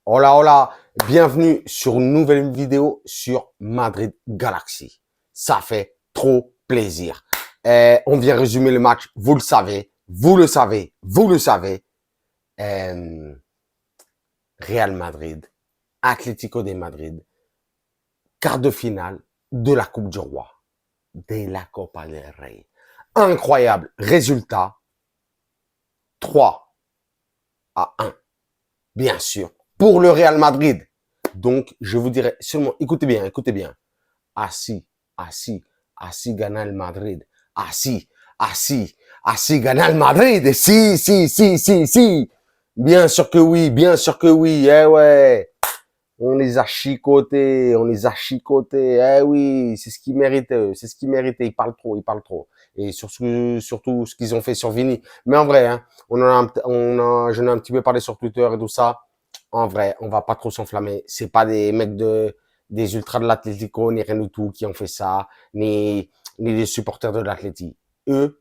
Hola, hola, bienvenue sur une nouvelle vidéo sur Madrid Galaxy. Ça fait trop plaisir. On vient résumer le match, vous le savez, vous le savez, vous le savez. Euh, Real Madrid, Atlético de Madrid, quart de finale de la Coupe du Roi, de la Copa del Rey. Incroyable résultat, 3-1, bien sûr, pour le Real Madrid. Donc, je vous dirais seulement, écoutez bien. Así, así gana el Madrid. Así gana el Madrid. Si. Bien sûr que oui, bien sûr que oui. Eh ouais. On les a chicotés, Eh oui, c'est ce qu'ils méritaient, c'est ce qu'ils méritaient. Ils parlent trop. Et surtout ce qu'ils ont fait sur Vini. Mais en vrai, hein, j'en ai un petit peu parlé sur Twitter et tout ça. En vrai, on va pas trop s'enflammer. C'est pas des mecs des ultras de l'Atlético, ni rien du tout, qui ont fait ça, ni des supporters de l'Atlético. Eux,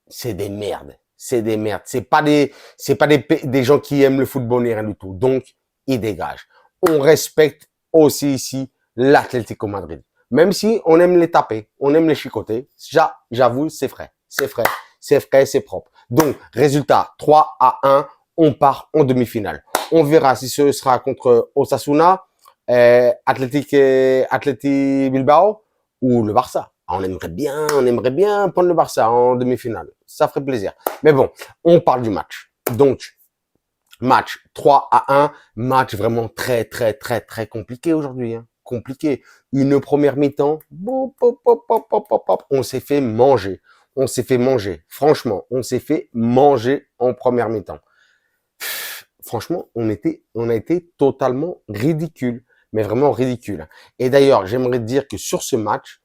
c'est des merdes. C'est des merdes. C'est pas des gens qui aiment le football, ni rien du tout. Donc, ils dégagent. On respecte aussi ici l'Atlético Madrid. Même si on aime les taper, on aime les chicoter. J'avoue, c'est frais. C'est propre. Donc, résultat 3-1, on part en demi-finale. On verra si ce sera contre Osasuna, Athletic Bilbao ou le Barça. On aimerait bien prendre le Barça en demi-finale. Ça ferait plaisir. Mais bon, on parle du match. Donc, match 3-1, match vraiment très compliqué aujourd'hui. Hein. Compliqué. Une première mi-temps, on s'est fait manger. Franchement, on s'est fait manger en première mi-temps. Franchement, on a été totalement ridicule, mais vraiment ridicule. Et d'ailleurs, j'aimerais te dire que sur ce match,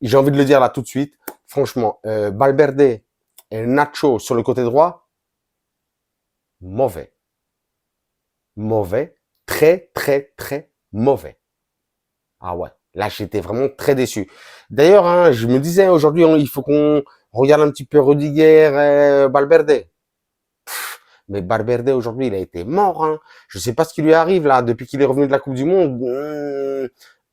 j'ai envie de le dire là tout de suite, franchement, Valverde et Nacho sur le côté droit, mauvais. Très mauvais. Ah ouais, là j'étais vraiment très déçu. D'ailleurs, hein, je me disais aujourd'hui, il faut qu'on regarde un petit peu Rudiger, Valverde. Mais Valverde aujourd'hui, il a été mort. Hein. Je sais pas ce qui lui arrive là depuis qu'il est revenu de la Coupe du Monde.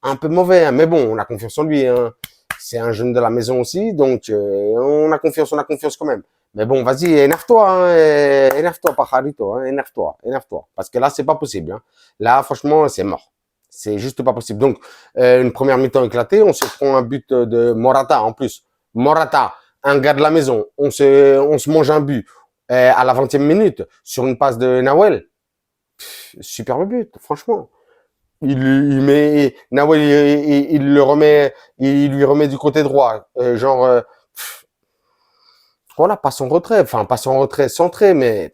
Un peu mauvais, hein. Mais bon, on a confiance en lui. Hein. C'est un jeune de la maison aussi, donc on a confiance quand même. Mais bon, vas-y, énerve-toi, hein, énerve-toi, pajarito, hein, énerve-toi, parce que là, c'est pas possible. Hein. Là, franchement, c'est mort. C'est juste pas possible. Donc, une première mi-temps éclatée, on se prend un but de Morata en plus. Morata, un gars de la maison, on se mange un but à la 20e minute sur une passe de Nawel. Superbe but, franchement. Il met Nawel, il lui remet du côté droit, voilà, pas son retrait centré, mais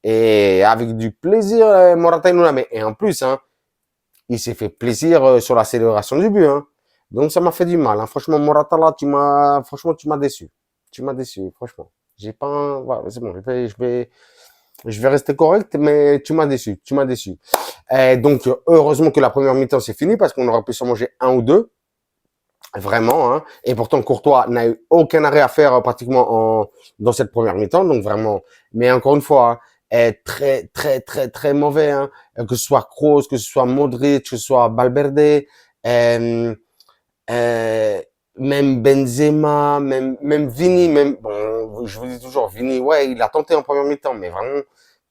et avec du plaisir, Morata il nous la met. Et en plus, hein, il s'est fait plaisir sur la célébration du but, hein. Donc ça m'a fait du mal, hein. Franchement, Morata là, tu m'as déçu, franchement. J'ai pas, voilà, c'est bon, je vais rester correct, mais tu m'as déçu. Et donc, heureusement que la première mi-temps c'est fini parce qu'on aurait pu s'en manger un ou deux. Vraiment, hein. Et pourtant, Courtois n'a eu aucun arrêt à faire pratiquement dans cette première mi-temps. Donc vraiment, mais encore une fois, hein, est très mauvais. Hein. Que ce soit Kroos, que ce soit Modric, que ce soit Valverde, euh, euh, même Benzema, même Vini, même bon, je vous dis toujours, Vini, ouais, il a tenté en première mi-temps, mais vraiment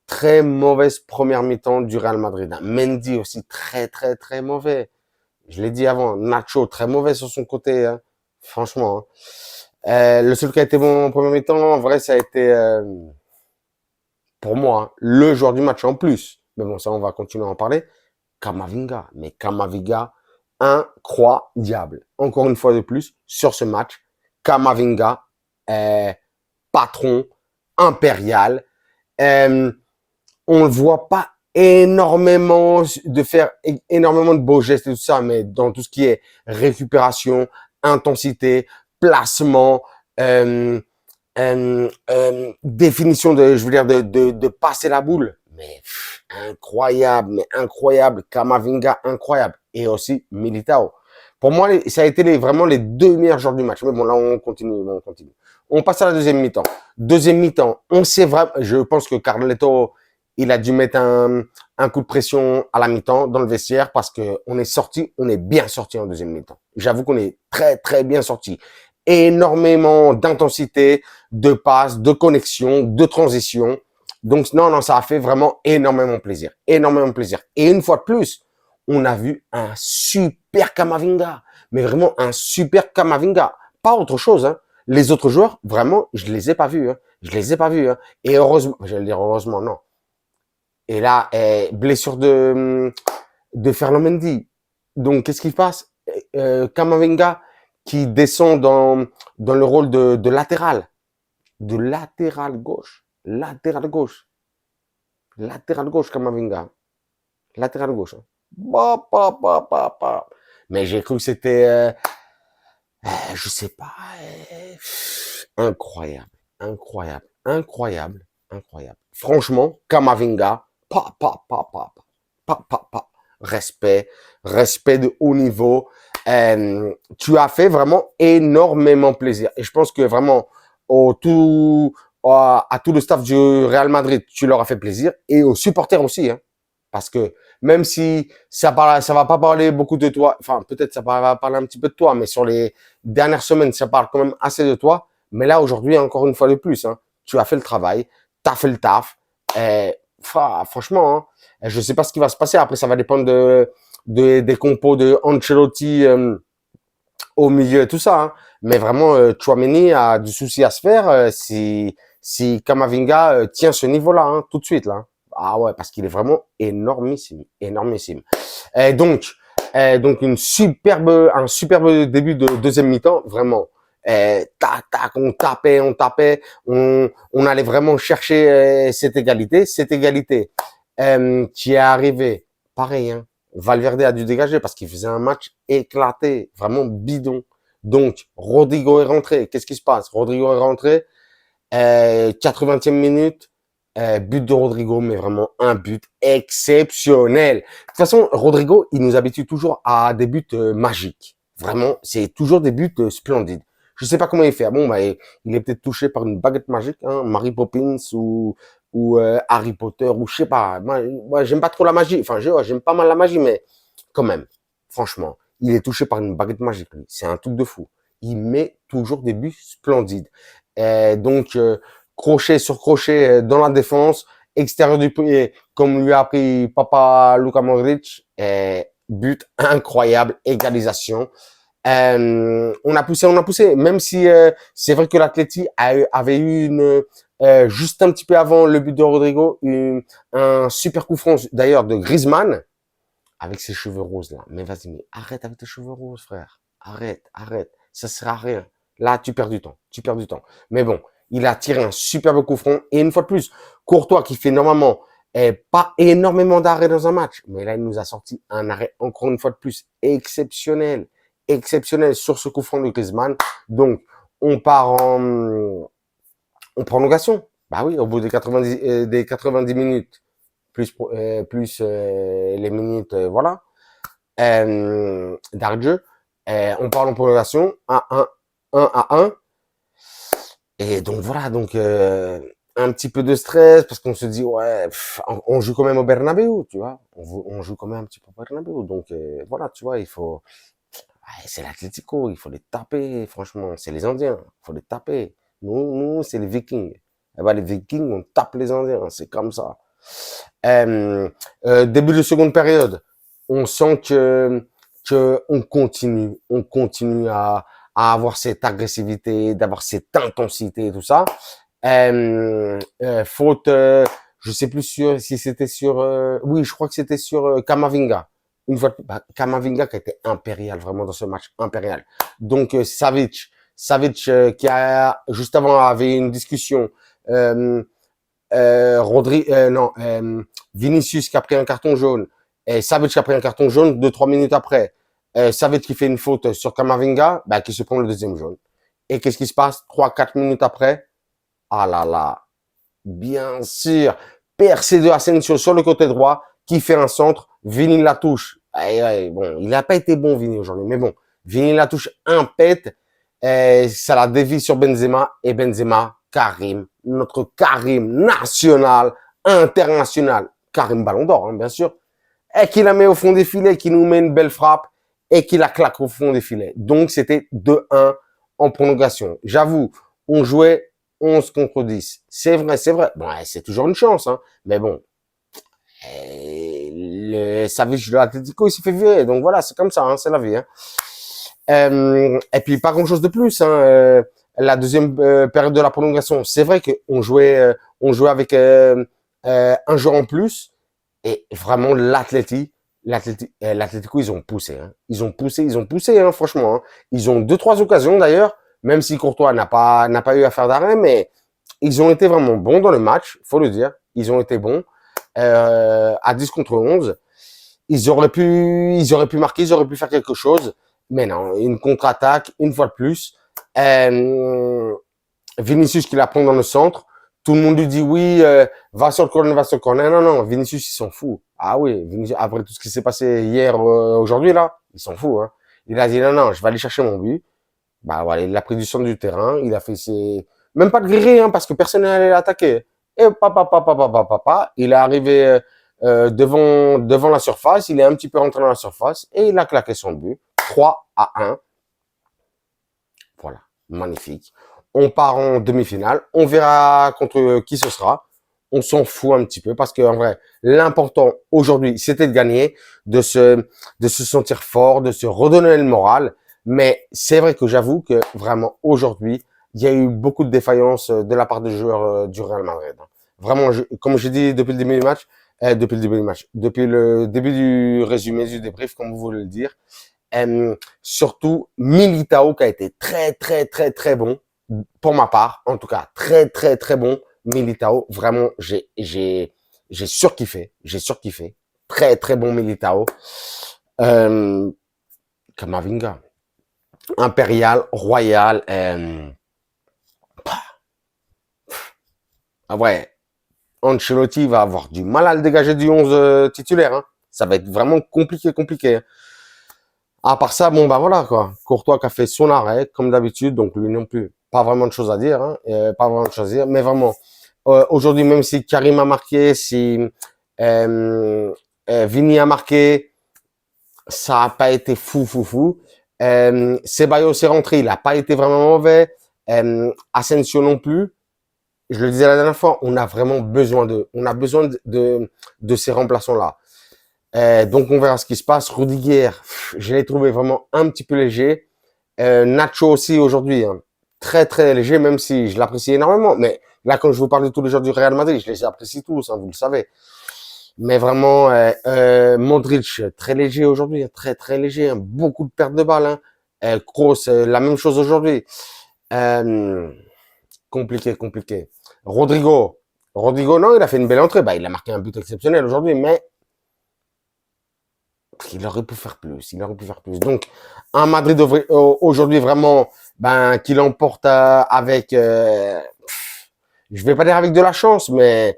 très mauvaise première mi-temps du Real Madrid. Hein. Mendy aussi très mauvais. Je l'ai dit avant, Nacho très mauvais sur son côté, hein. Franchement. Hein. Le seul qui a été bon en première mi-temps, en vrai, ça a été pour moi hein, le joueur du match en plus. Mais bon, ça, on va continuer à en parler. Camavinga, mais Camavinga, incroyable. Encore une fois de plus, sur ce match, Camavinga, patron, impérial. On le voit pas énormément de faire énormément de beaux gestes et tout ça, mais dans tout ce qui est récupération, intensité, placement, définition je veux dire, de passer la boule. Mais incroyable. Camavinga, incroyable. Et aussi Militao. Pour moi, ça a été vraiment les deux meilleurs joueurs du match. Mais bon, là, on continue. On passe à la deuxième mi-temps. Deuxième mi-temps, on sait vraiment, je pense que Carleto, il a dû mettre un coup de pression à la mi-temps dans le vestiaire parce que on est bien sorti en deuxième mi-temps. J'avoue qu'on est très, très bien sorti. Énormément d'intensité, de passes, de connexion, de transition. Donc, non, ça a fait vraiment énormément plaisir. Énormément plaisir. Et une fois de plus, on a vu un super Kamavinga. Mais vraiment un super Kamavinga. Pas autre chose, hein. Les autres joueurs, vraiment, je les ai pas vus, hein. Je les ai pas vus, hein. Et heureusement, j'allais dire heureusement, non. Et là, blessure de Ferland Mendy. Donc, qu'est-ce qui se passe? Kamavinga qui descend dans le rôle de latéral. De latéral gauche. Latéral gauche. Latéral gauche, Kamavinga. Latéral gauche. Hein. Bah. Mais j'ai cru que c'était, je sais pas, incroyable, incroyable, incroyable, incroyable. Franchement, Kamavinga, respect, respect de haut niveau. Tu as fait vraiment énormément plaisir. Et je pense que vraiment, à tout le staff du Real Madrid, tu leur as fait plaisir. Et aux supporters aussi, hein. Parce que même si ça va pas parler beaucoup de toi, enfin peut-être ça va parler un petit peu de toi, mais sur les dernières semaines, ça parle quand même assez de toi. Mais là aujourd'hui, encore une fois de plus, hein, tu as fait le travail, t'as fait le taf. Franchement, hein, je sais pas ce qui va se passer. Après, ça va dépendre des compos de Ancelotti au milieu et tout ça. Hein. Mais vraiment, Tchouaméni a du souci à se faire si Kamavinga tient ce niveau-là, hein, tout de suite là. Ah ouais, parce qu'il est vraiment énormissime, énormissime. Et donc un superbe début de deuxième mi-temps, vraiment. Tac, on tapait, on allait vraiment chercher cette égalité qui est arrivée. Pareil, hein. Valverde a dû dégager parce qu'il faisait un match éclaté, vraiment bidon. Donc, Rodrigo est rentré. Qu'est-ce qui se passe? Rodrigo est rentré, 80e minute. But de Rodrigo, mais vraiment un but exceptionnel. De toute façon, Rodrigo, il nous habitue toujours à des buts magiques. Vraiment, c'est toujours des buts splendides. Je sais pas comment il fait. Bon, bah, il est peut-être touché par une baguette magique, hein, Mary Poppins ou Harry Potter ou je sais pas. Moi, j'aime pas trop la magie. Enfin, j'aime pas mal la magie, mais quand même, franchement, il est touché par une baguette magique. Lui. C'est un truc de fou. Il met toujours des buts splendides. Donc crochet sur crochet dans la défense, extérieur du pied, comme lui a appris papa Luka Modric, but incroyable, égalisation. On a poussé, même si c'est vrai que l'Atleti avait eu juste un petit peu avant le but de Rodrigo, un super coup franc d'ailleurs de Griezmann, avec ses cheveux roses là. Mais vas-y, mais arrête avec tes cheveux roses, frère. Arrête. Ça sert à rien. Là, tu perds du temps. Mais bon, il a tiré un superbe coup franc. Et une fois de plus, Courtois qui fait normalement pas énormément d'arrêts dans un match. Mais là, il nous a sorti un arrêt, encore une fois de plus, exceptionnel sur ce coup franc de Griezmann. Donc, on part en prolongation. Bah oui, au bout des 90 minutes, plus les minutes, voilà, d'arrêt de jeu. On part en prolongation, 1-1. Et donc voilà, un petit peu de stress parce qu'on se dit ouais, on joue quand même au Bernabéu, tu vois. On joue quand même un petit peu au Bernabéu. Donc voilà, tu vois, il faut c'est l'Atlético, il faut les taper, franchement, c'est les Indiens, il faut les taper. Nous c'est les Vikings. Eh ben, les Vikings, on tape les Indiens, c'est comme ça. Début de seconde période, on sent que on continue à avoir cette agressivité, d'avoir cette intensité et tout ça. Faute, je sais plus si c'était sur, oui, je crois que c'était sur Kamavinga. Une fois, Kamavinga qui a été impérial vraiment dans ce match, impérial. Donc Savic qui a juste avant avait une discussion. Vinicius qui a pris un carton jaune et Savic qui a pris un carton jaune 2-3 minutes après. Savic qui fait une faute sur Kamavinga, qui se prend le deuxième jaune. Et qu'est-ce qui se passe 3-4 minutes après? Ah là là, bien sûr, percé de Asensio sur le côté droit qui fait un centre, Vini la touche. Bon, il n'a pas été bon Vini aujourd'hui, mais bon, Vini la touche impète, ça la dévie sur Benzema et Benzema, Karim, notre Karim national, international, Karim Ballon d'Or, hein, bien sûr, et qui la met au fond des filets, qui nous met une belle frappe et qui la claque au fond des filets. Donc, c'était 2-1 en prolongation. J'avoue, on jouait 11 contre 10. C'est vrai, c'est vrai. Bon, c'est toujours une chance, hein. Mais bon, le Savage de l'Atlético, il s'est fait virer. Donc voilà, c'est comme ça, hein, c'est la vie. Hein. Et puis, pas grand-chose de plus. Hein. La deuxième période de la prolongation, c'est vrai qu'on jouait avec un joueur en plus. Et vraiment, l'Atlético, ils ont poussé. Hein. Ils ont poussé, hein, franchement. Hein. Ils ont 2-3 occasions d'ailleurs, même si Courtois n'a pas eu à faire d'arrêt, mais ils ont été vraiment bons dans le match, faut le dire. Ils ont été bons. À 10 contre 11. Ils auraient pu marquer, ils auraient pu faire quelque chose. Mais non, une contre-attaque, une fois de plus. Vinicius qui la prend dans le centre. Tout le monde lui dit oui, va sur le corner, va sur le corner. Non, non, Vinicius, il s'en fout. Ah oui, Vinicius, après tout ce qui s'est passé hier, aujourd'hui, là, il s'en fout. Hein. Il a dit non, non, je vais aller chercher mon but. Bah voilà, il a pris du centre du terrain, il a fait ses... Même pas de griller, hein, parce que personne n'allait l'attaquer. Et il est arrivé devant la surface, il est un petit peu rentré dans la surface, et il a claqué son but. 3-1. Voilà, magnifique. On part en demi-finale, on verra contre qui ce sera. On s'en fout un petit peu parce que en vrai, l'important aujourd'hui, c'était de gagner, de se sentir fort, de se redonner le moral. Mais c'est vrai que j'avoue que vraiment aujourd'hui, il y a eu beaucoup de défaillances de la part des joueurs du Real Madrid. Vraiment, comme j'ai dit depuis le début du match, depuis le début du résumé du débrief, comme vous voulez le dire, surtout Militao qui a été très très très très bon pour ma part, en tout cas très très très bon. Militao, vraiment, j'ai surkiffé, très très bon Militao. Kamavinga, Impérial, Royal, ah ouais, Ancelotti va avoir du mal à le dégager du 11 titulaire. Hein. Ça va être vraiment compliqué. Hein. À part ça, bon, bah voilà, quoi. Courtois qui a fait son arrêt, comme d'habitude, donc lui non plus, pas vraiment de choses à dire, hein, pas vraiment de choses à dire, mais vraiment, aujourd'hui, même si Karim a marqué, si Vini a marqué, ça a pas été fou. Ceballos est rentré, il a pas été vraiment mauvais. Asensio non plus. Je le disais la dernière fois, on a vraiment besoin de ces remplaçants-là. Donc on verra ce qui se passe. Rudiger, je l'ai trouvé vraiment un petit peu léger. Nacho aussi aujourd'hui, hein, très très léger, même si je l'apprécie énormément. Mais là, quand je vous parle de tous les joueurs du Real Madrid, je les apprécie tous, hein, vous le savez. Mais vraiment, Modric, très léger aujourd'hui, hein, très très léger, hein, beaucoup de pertes de balles. Hein. Kroos, la même chose aujourd'hui. Compliqué. Rodrigo, non, il a fait une belle entrée. Bah, il a marqué un but exceptionnel aujourd'hui, mais il aurait pu faire plus. Donc, un Madrid aujourd'hui vraiment, ben, qui l'emporte avec, je vais pas dire avec de la chance, mais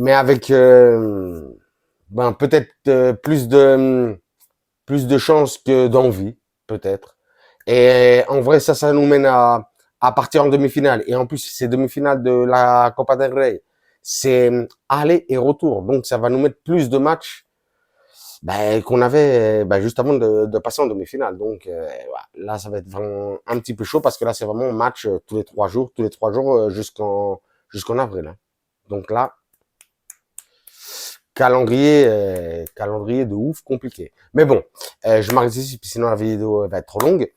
avec, ben, peut-être plus de chance que d'envie, peut-être. Et en vrai, ça nous mène à partir en demi-finale. Et en plus, c'est demi-finale de la Copa del Rey. C'est aller et retour. Donc, ça va nous mettre plus de matchs qu'on avait juste avant de passer en demi-finale. Donc voilà. Là, ça va être vraiment un petit peu chaud parce que là, c'est vraiment un match tous les 3 jours, jusqu'en avril. Hein. Donc là, calendrier de ouf compliqué. Mais bon, je m'arrête ici, sinon la vidéo va être trop longue.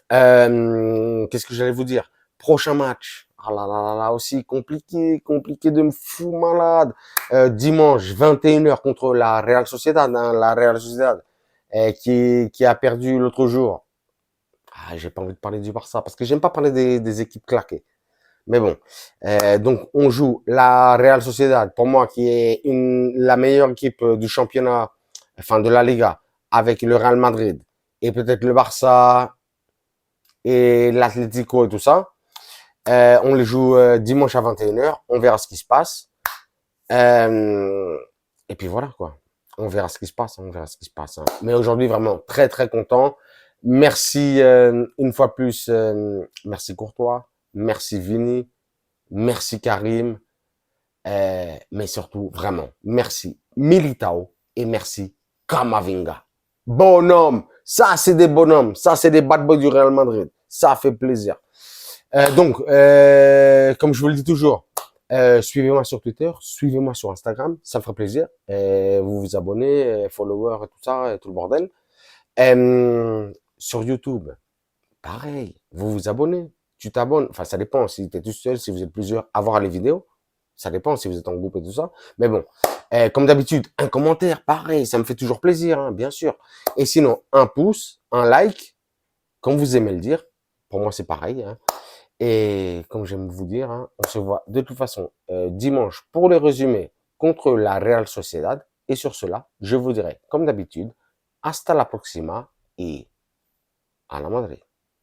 Qu'est-ce que j'allais vous dire? Prochain match. Ah là aussi compliqué de me fou malade. Dimanche 21h contre la Real Sociedad, hein, qui a perdu l'autre jour. Ah, j'ai pas envie de parler du Barça parce que j'aime pas parler des équipes claquées. Mais bon, donc on joue la Real Sociedad, pour moi qui est la meilleure équipe du championnat, enfin de la Liga, avec le Real Madrid et peut-être le Barça et l'Atlético et tout ça. On les joue dimanche à 21h, on verra ce qui se passe. Et puis voilà quoi, on verra ce qui se passe. Hein. Mais aujourd'hui vraiment très très content. Merci une fois plus, merci Courtois, merci Vini, merci Karim, Mais surtout, vraiment, merci Militao et merci Kamavinga. Bonhomme, ça c'est des bonhommes, ça c'est des bad boys du Real Madrid. Ça fait plaisir. Donc, comme je vous le dis toujours, suivez-moi sur Twitter, suivez-moi sur Instagram, ça me ferait plaisir. Vous vous abonnez, followers et tout ça, et tout le bordel. Sur YouTube, pareil, vous vous abonnez, tu t'abonnes. Enfin, ça dépend si tu es tout seul, si vous êtes plusieurs, à voir les vidéos. Ça dépend si vous êtes en groupe et tout ça. Mais bon, comme d'habitude, un commentaire, pareil, ça me fait toujours plaisir, hein, bien sûr. Et sinon, un pouce, un like, comme vous aimez le dire. Pour moi, c'est pareil. Hein. Et comme j'aime vous dire, hein, on se voit de toute façon dimanche pour le résumé contre la Real Sociedad. Et sur cela, je vous dirai, comme d'habitude, hasta la próxima et à la Madrid.